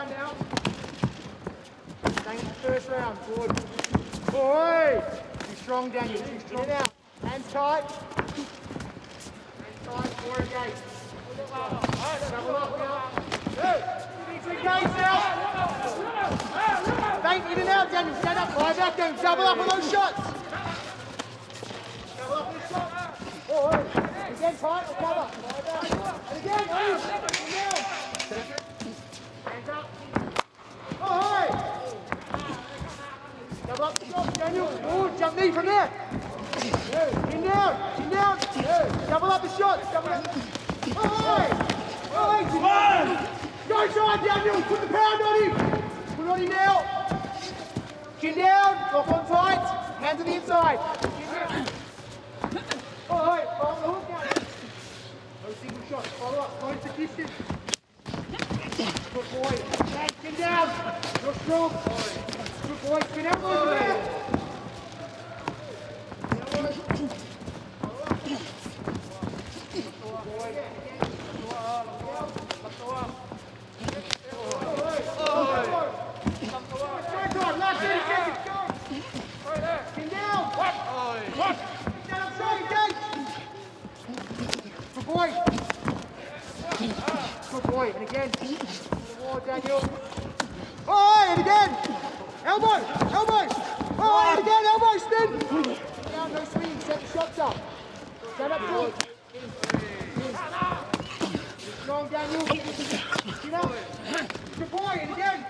round now. Staying in the first round. Good. Boy! Too strong, Daniel. Too strong. In and out. Hands tight. Hands tight. More engaged. Double up now. Need to engage now. Stay in and out, Daniel. Stand up. Lie back down. Double up on those shots. Double up on the shot. Boy! Again tight. Recover. And again. Move. Hands up. Oh, double up the shot, Daniel. Oh, jump knee from there. Chin down, chin down. Double up the shots. Double up. Oh, go side, Daniel. Put the pound on him. Put on him now. Chin down. Lock on tight. Hands on the inside. Oh, follow the hook now. No single shot. Follow up. Close the distance. Good boy. Hands, chin down. You're strong. Good boy. Spin elbows there. Last 30 seconds. Go. Chin down. Stand up straight. Engage. Good boy. Good boy. And again. Daniel. Oh, and again. Elbow, elbow. Oh, and again, elbow, spin. Down, no swing, set the shots up. Stand up good. Strong, Daniel. Get up. Good boy, and again.